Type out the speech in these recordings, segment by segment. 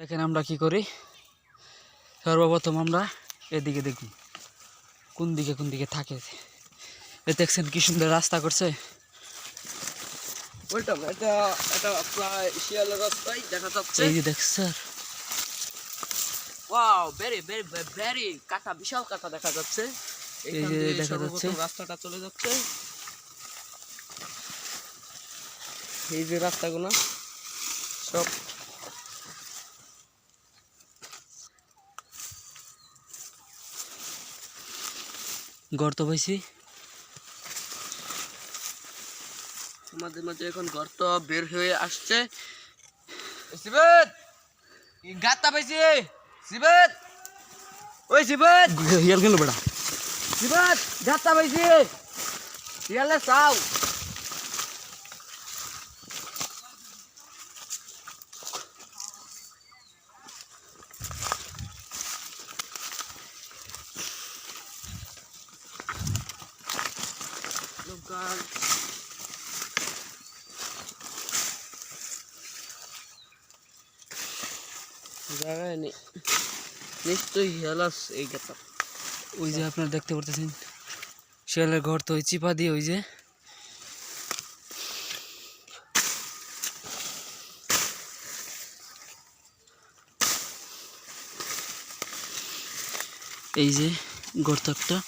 দেখেন আমরা কি করি। সর্বপ্রথম আমরা এদিকে দেখি কোন দিকে থাকে। দেখছেন কি সুন্দর রাস্তা করছে। প্রায় শিয়ালের রাস্তায় দেখা যাচ্ছে। এই যে দেখ sir, wow, very very very কাটা, বিশাল কাটা দেখা যাচ্ছে। এই যে দেখা যাচ্ছে রাস্তাটা চলে যাচ্ছে। এই যে রাস্তাগুলো সব গর্ত পাইছি। আমাদের মাঝে এখন গর্ত বের হয়ে আসছে। শিবেদ, গাতা পাইছি। শিবেদ, ওই শিবেদ, হিয়াল গেল বেড়া। শিবেদ, গাতা পাইছি। শিয়ালে চাও। জায়গায় নেই, নিশ্চয়ই হিয়ালাস এই গাতা। ওই যে আপনারা দেখতে পারতেছেন শিয়ালের ঘর, তো ওই চিপা দিয়ে ওই যে এই যে গর্ত একটা।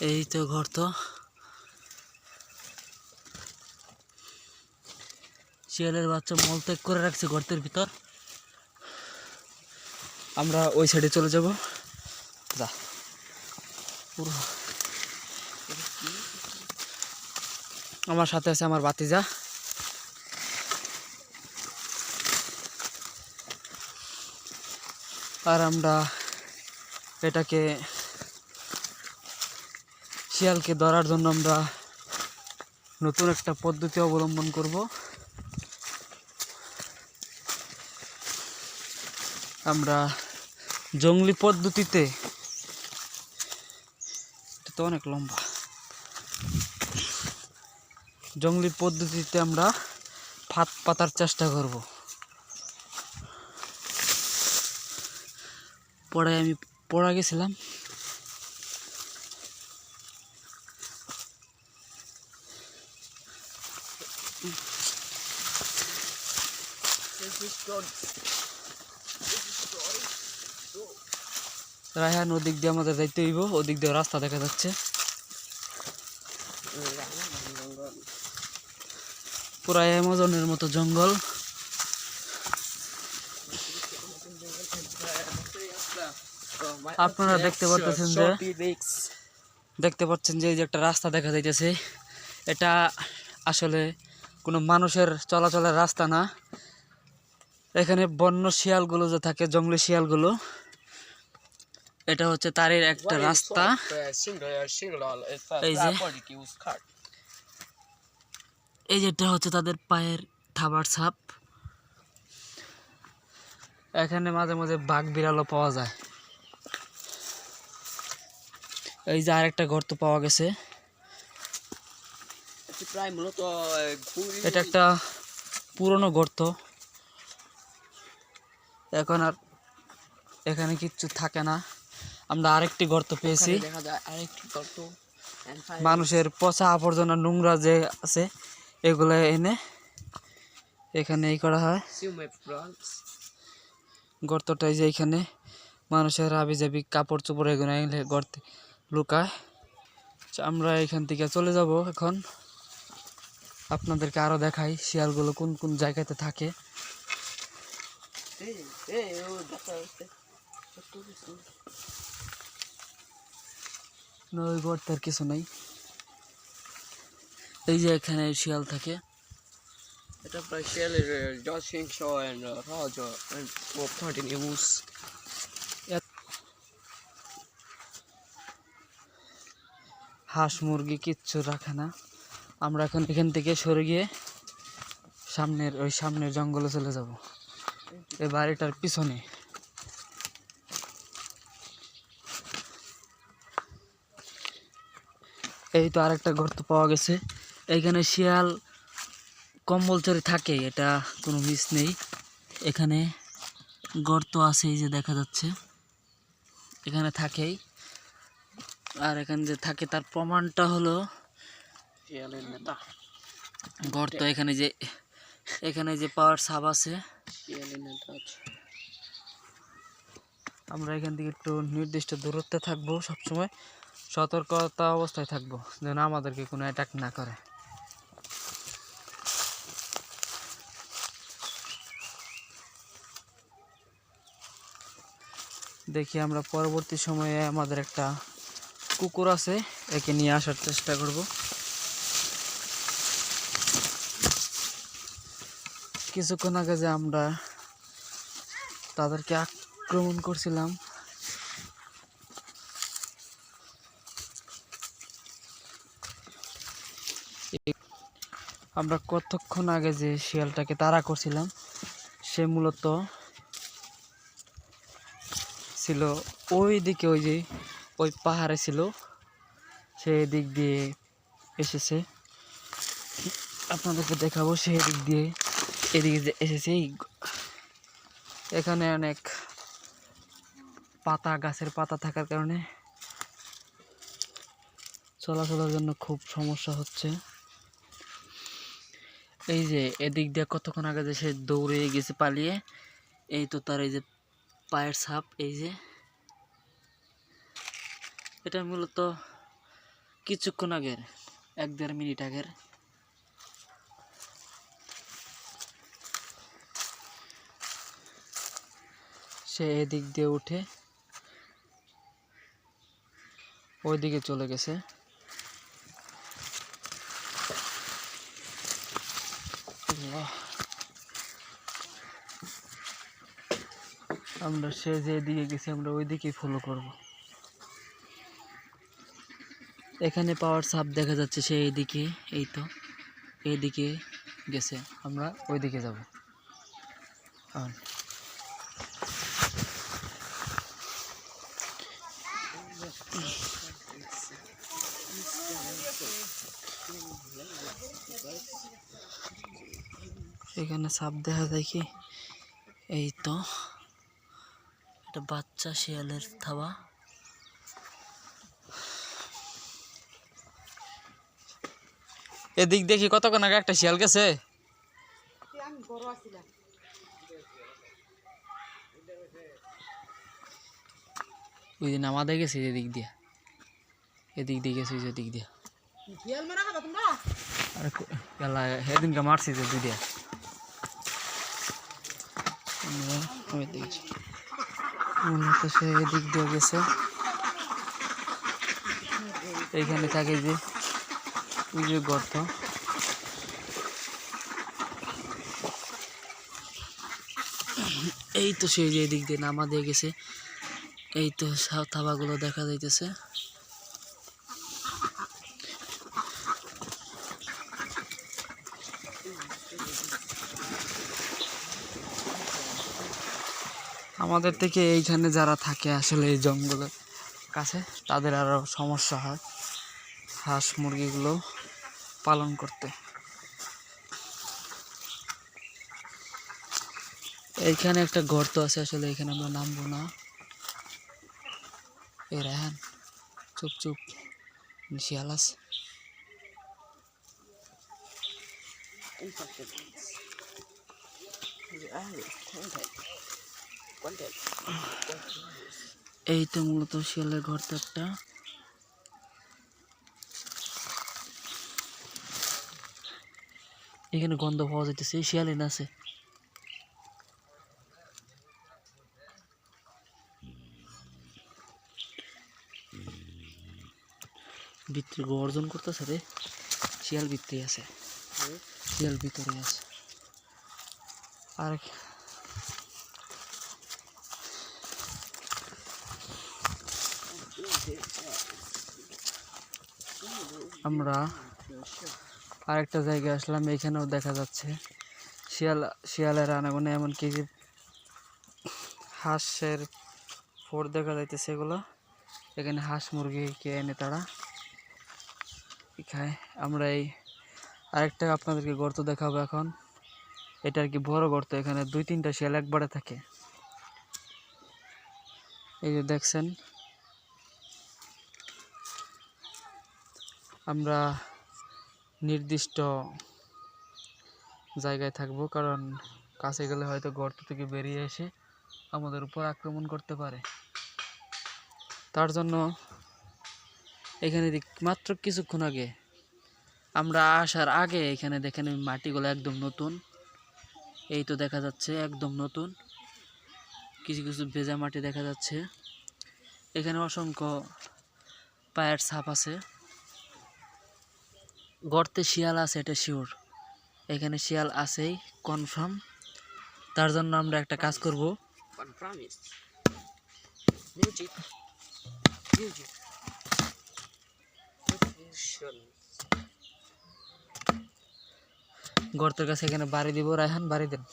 এই তো গর্ত। শিয়ালের বাচ্চা মলত্যাগ করে রাখছে গর্তের ভিতর। আমরা ওই সাইডে চলে যাব। যা পুরো আমার সাথে আছে আমার ভাতিজা। আর আমরা এটাকে শিয়ালকে ধরার জন্য আমরা নতুন একটা পদ্ধতি অবলম্বন করব। আমরা জঙ্গলি পদ্ধতিতে, এটা তো অনেক লম্বা, জঙ্গলি পদ্ধতিতে আমরা ফাঁদ পাতার চেষ্টা করব। আমি পড়া গেছিলাম। রায়হান ওদিক দিয়ে আমাদের যাইতে হইব, ওদিক দিয়ে রাস্তা দেখা যাচ্ছে। পুরা অ্যামাজনের মতো জঙ্গল। আপনারা দেখতে পাচ্ছেন যে এই যে একটা রাস্তা দেখা যাইতেছে, এটা আসলে কোনো মানুষের চলাচলের রাস্তা না। এখানে বন্য শিয়ালগুলো যে থাকে, জঙ্গলি শিয়ালগুলো, এটা হচ্ছে তারের একটা রাস্তা। এই যেটা হচ্ছে তাদের পায়ের থাবার ছাপ। এখানে মাঝে মাঝে বাঘ বিড়ালও পাওয়া যায়। এই যে আরেকটা গর্ত পাওয়া গেছে। প্রায় মূলত এটা একটা পুরনো গর্ত। এখন আর এখানে কিচ্ছু থাকে না। আমরা আরেকটি গর্ত পেয়েছি। দেখা যায় আরেকটি গর্ত। মানুষের পচা আবর্জনা নোংরা যে আছে এগুলো এনে এখানে এই করা হয়। গর্তটাই যে এখানে মানুষের হাবি জাবি কাপড় চোপড় এগুলো এনে গর্তে লুকায়। আমরা এখান থেকে চলে যাব। এখন আপনাদেরকে আরো দেখাই শিয়ালগুলো কোন কোন জায়গাতে থাকে। ওই গর্তের কিছু নাই। এই যে এখানে শিয়াল থাকে। এটা প্রায় শিয়ালের জনসংখ্য নিউজ। হাঁস মুরগি কিচ্ছু রাখে না। আমরা এখন এখান থেকে সরে গিয়ে সামনের জঙ্গলে চলে যাব। এই বাড়িটার পিছনে এই তো আরেকটা গর্ত পাওয়া গেছে। এইখানে শিয়াল কম্বলচরে থাকে, এটা কোনো মিস নেই। এখানে গর্ত আছে, এই যে দেখা যাচ্ছে, এখানে থাকেই। আর এখানে যে থাকে তার প্রমাণটা হলো শিয়ালের নেতা। গর্ত। এখানে যে পাওয়ার সাপ আছে। শিয়ালের নেতা আছে। আমরা এখান থেকে একটু নির্দিষ্ট দূরত্বে থাকবো, সবসময় সতর্কতা অবস্থায় থাকবো যেন আমাদেরকে কোনো অ্যাটাক না করে। দেখি আমরা পরবর্তী সময়ে আমাদের একটা কুকুর আছে, একে নিয়ে আসার চেষ্টা করব। কিছুক্ষণ আগে যে আমরা তাদেরকে আক্রমণ করছিলাম, আমরা কতক্ষণ আগে যে শিয়ালটাকে তাড়া করছিলাম, সে মূলত ছিল ওই দিকে, ওই পাহাড়ে ছিল, সে দিক দিয়ে এসেছে। আপনাদেরকে দেখাবো সে দিক দিয়ে এদিকে যে এসেছে। এখানে অনেক পাতা, গাছের পাতা থাকার কারণে চলাচলের জন্য খুব সমস্যা হচ্ছে। এই যে এদিক দিয়ে কতক্ষণ আগে যে সে দৌড়ে গেছে পালিয়ে, এই তো তার এই যে পায়ের ছাপ, এই যে এটা মূলত কিছুক্ষণ আগের, 1-1.5 মিনিট আগের। সে এদিক দিয়ে উঠে ওই দিকে চলে গেছে। আমরা সে যে এদিকে গেছে আমরা ওই দিকেই ফলো করব। এখানে পাওয়ার সাপ দেখা যাচ্ছে, সে এইদিকে, এই তো এইদিকে গেছে, আমরা ওই দিকে যাব। এখানে সাপ দেখা যায় কি, এই তো এটা বাচ্চা শিয়ালের থাবা। এদিক দেখি কতক্ষণ আগে একটা শিয়াল গেছে। ওই দিন আমাদের গেছে এদিক দিয়ে, গেছে ওই দিক দিয়ে। আরে সেদিনকে মারছি যে দুই দিয়ে। মূলত সে এদিক দিয়ে গেছে। এইখানে থাকে যে ওই যে গর্ত, এই তো সেই যে এদিক দিয়ে নামা দিয়ে গেছে। এই তো থাবাগুলো দেখা যাইতেছে। আমাদের থেকে এইখানে যারা থাকে আসলে এই জঙ্গলের কাছে, তাদের আরো সমস্যা হয় হাঁস মুরগিগুলো পালন করতে। এইখানে একটা গর্ত আছে, আসলে এখানে আমরা নামবো না। এই রায়হান, চুপ চুপ, শিয়াল আছে। এই তো মূলত শিয়ালের গর্ত একটা। এখানে গন্ধ পাওয়া যাইতেছে, শিয়ালিন আছে। ভিতরে গর্জন করতেছে রে, শিয়াল ভিতরে আছে, শিয়াল ভিতরে আছে। আর আমরা আরেকটা জায়গায় আসলাম, এখানেও দেখা যাচ্ছে শিয়ালের আনাগোনা, এমনকি যে হাঁসের ফোর দেখা যাইতেছে। এগুলো এখানে হাঁস মুরগিকে এনে তারা খায়। আমরা এই আরেকটা আপনাদেরকে গর্ত দেখাবো এখন। এটা আর কি বড় গর্ত, এখানে 2-3টা শিয়াল একবারে থাকে। এই যে দেখছেন, আমরা নির্দিষ্ট জায়গায় থাকবো, কারণ কাছে গেলে হয়তো গর্ত থেকে বেরিয়ে এসে আমাদের উপর আক্রমণ করতে পারে। তার জন্য এখানে মাত্র কিছুক্ষণ আগে, আমরা আসার আগে এখানে দেখেন মাটিগুলো একদম নতুন। এই তো দেখা যাচ্ছে একদম নতুন, কিছু কিছু ভেজা মাটি দেখা যাচ্ছে। এখানে অসংখ্য পায়ের ছাপ আছে। গর্তে শিয়াল আছে এটা শিওর, এখানে শিয়াল আছেই কনফার্ম। তার জন্য আমরা একটা কাজ করব, Promise. Music. Music. গর্তের কাছে এখানে বাড়ি দিব। রায়হান বাড়ি দেন।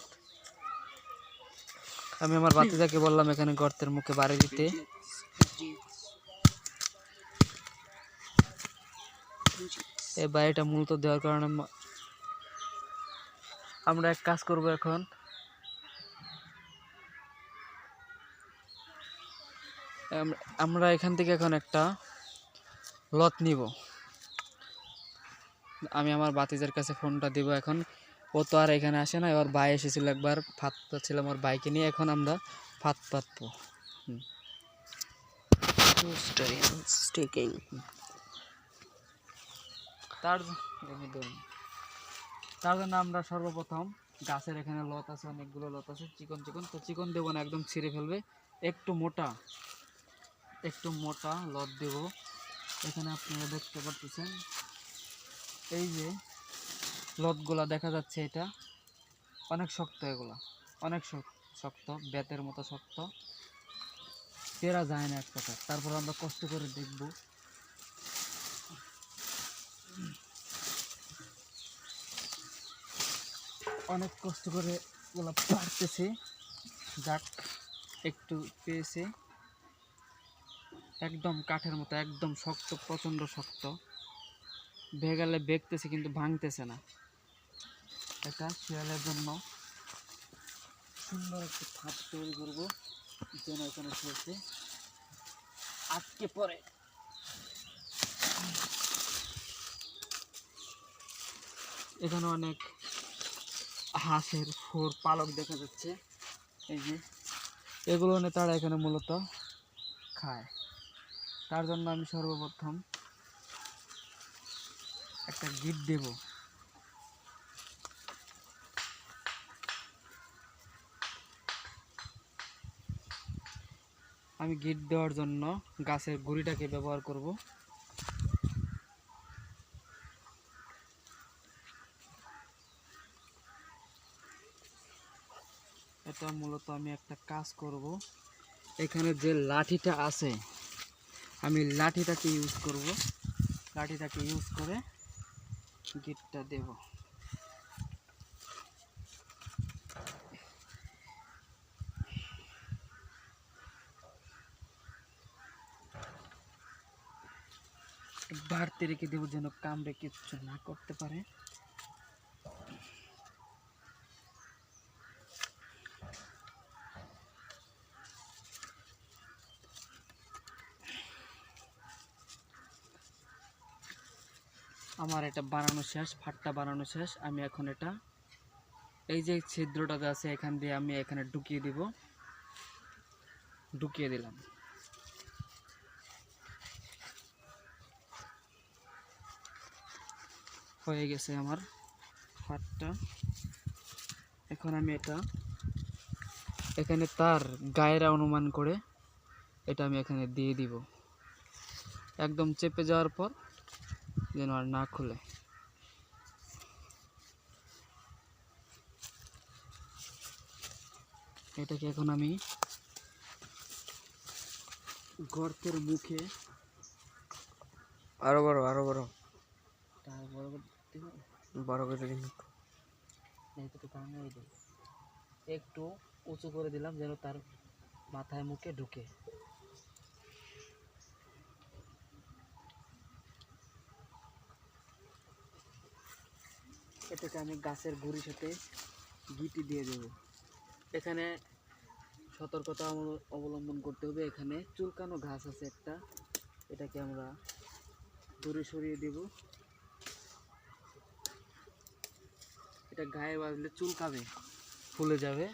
আমি আমার ভাতিজাকে বললাম এখানে গর্তের মুখে বাড়ি দিতে। এই বাড়িটা মূলত দেওয়ার কারণে আমরা এক কাজ করব এখন। আমরা এখান থেকে এখন একটা লত নিব। আমি আমার ভাতিজার কাছে ফোনটা দিব এখন। ও তো আর এখানে আসে না, ওর ভাই এসেছিল একবার, ফাত পাচ্ছিলাম ওর বাইকে নিয়ে, এখন আমরা ফাত পাতবো। তার তার জন্য আমরা সর্বপ্রথম গাছের এখানে লত আছে, অনেকগুলো লত আছে, চিকন চিকন, তো চিকন দেবো না, একদম ছিঁড়ে ফেলবে। একটু মোটা লত দেব। এখানে আপনারা দেখতে পাচ্ছেন এই যে লতগুলা দেখা যাচ্ছে, এটা অনেক শক্ত, এগুলা অনেক শক্ত, বেতের মতো শক্ত, পেরা যায় না এক কথা। তারপর আমরা কষ্ট করে দেখব। অনেক কষ্ট করে ওগুলা পারতেছে, যাক একটু পেয়েছে। একদম কাঠের মতো, একদম শক্ত, প্রচণ্ড শক্ত, ভেগালে বেগতেছে কিন্তু ভাঙতেছে না। এটা শিয়ালের জন্য সুন্দর একটি ফাঁদ তৈরি করবো, যেন এখানে খেলতে আটকে পড়ে। এখানে অনেক হাঁসের পালক দেখা যাচ্ছে। এই যে এগুলো তারা এখানে মূলত খায়। তার জন্য আমি সর্বপ্রথম একটা গিট দেব। আমি গিট দেওয়ার জন্য গাছের গুঁড়িটাকে ব্যবহার করব। এটা মূলত আমি একটা কাজ করব, এখানে যে লাঠিটা আছে আমি লাঠিটাকে ইউজ করব। লাঠিটাকে ইউজ করে গিটটা দেব। বাড়তে রেখে দেবো যেন কামড়ে কিচ্ছু না করতে পারে। আমার এটা বানানো শেষ, ফাটটা বানানো শেষ। আমি এখন এটা এই যে ছিদ্রটা আছে এখান দিয়ে আমি এখানে ঢুকিয়ে দিব। ঢুকিয়ে দিলাম। হয়ে গেছে আমার ফাটটা। এখন আমি এটা এখানে তার গায়েরা অনুমান করে এটা আমি এখানে দিয়ে দিব, একদম চেপে যাওয়ার পর যেন আর না খুলে। এটাকে এখন আমি গর্তের মুখে আরো বড়, আরো বড়, বড় করে বড় করে দিন। একটু উঁচু করে দিলাম যেন তার মাথায় মুখে ঢুকে। এটাকে আমি গাছের গুঁড়ির সাথে গিটি দিয়ে দেব। এখানে সতর্কতা অবলম্বন করতে হবে, এখানে চুলকানো ঘাস আছে একটা, এটাকে আমরা দূরে সরিয়ে দেব। এটা গায়ে বাজলে চুলকাবে, ফুলে যাবে।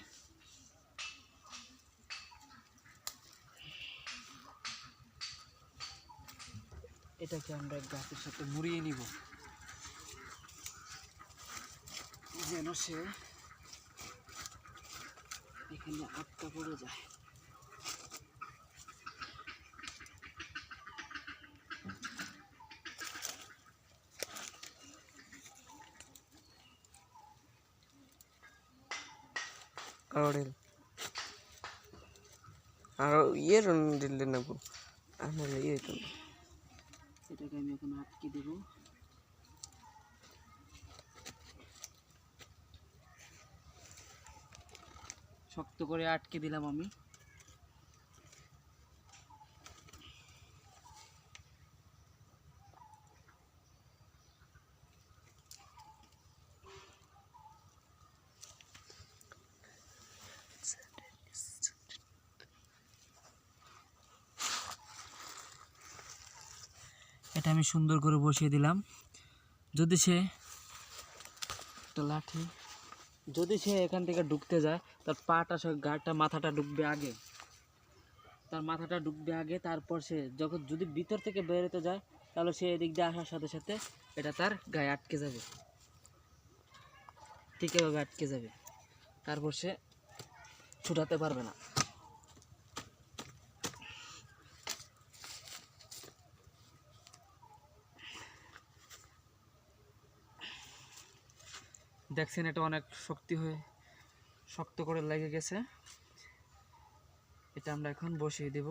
এটাকে আমরা গাছের সাথে মুড়িয়ে নিব যেন সে এখানে আটকা পড়ে যায়। আর ইয়ে দিলে নেব আমার ইয়ে তো এটাকে আমি এখন আটকে দেব। শক্ত করে আটকে দিলাম আমি। এটা আমি সুন্দর করে বসিয়ে দিলাম। যদি সে একটা লাঠি, যদি সে এখান থেকে ঢুকতে যায়, তার পাটা সে গাটা মাথাটা ঢুকবে আগে, তার মাথাটা ঢুকবে আগে, তারপর সে যখন যদি ভিতর থেকে বেরোতে যায় তাহলে সে এদিক দিয়ে আসার সাথে সাথে এটা তার গায়ে আটকে যাবে, ঠিক এভাবে আটকে যাবে, তারপর সে ছুটাতে পারবে না। দেখছেন এটা অনেক শক্ত করে লেগে গেছে। এটা আমরা এখন বসিয়ে দেব।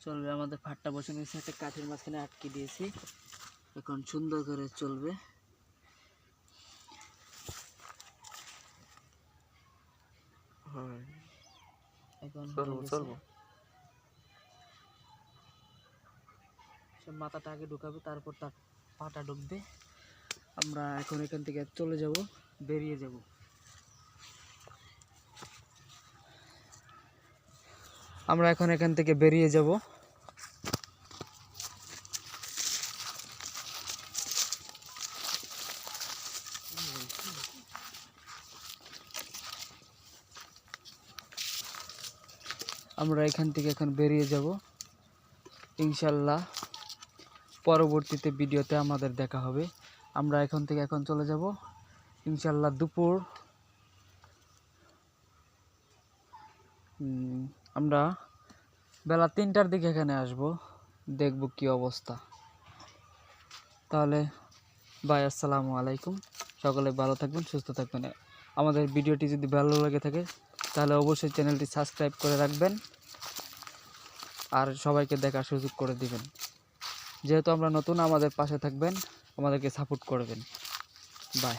চলবে, আমাদের ফাটটা বসানো হয়েছে, একটা কাঠের মাঝখানে আটকে দিয়েছি, এখন সুন্দর করে চলবে। এখন চলবো। সে মাথাটা আগে ঢুকাবে, তারপর তার পাটা ঢুকবে। আমরা এখন এখান থেকে চলে যাব, বেরিয়ে যাব। আমরা এখন এখান থেকে বেরিয়ে যাব। আমরা এখান থেকে এখন বেরিয়ে যাব ইনশাল্লাহ। পরবর্তীতে ভিডিওতে আমাদের দেখা হবে। আমরা এখন থেকে এখন চলে যাব ইনশাল্লাহ। দুপুর আমরা বেলা 3টার দিকে এখানে আসব, দেখব কি অবস্থা। তাহলে বাই, আসসালামু আলাইকুম। সকলে ভালো থাকবেন, সুস্থ থাকবেন। আমাদের ভিডিওটি যদি ভালো লাগে থাকে তাহলে অবশ্যই চ্যানেলটি সাবস্ক্রাইব করে রাখবেন আর সবাইকে দেখার সুযোগ করে দিবেন। যেহেতু আমরা নতুন, আমাদের পাশে থাকবেন, আমাদেরকে সাপোর্ট করবেন। বাই।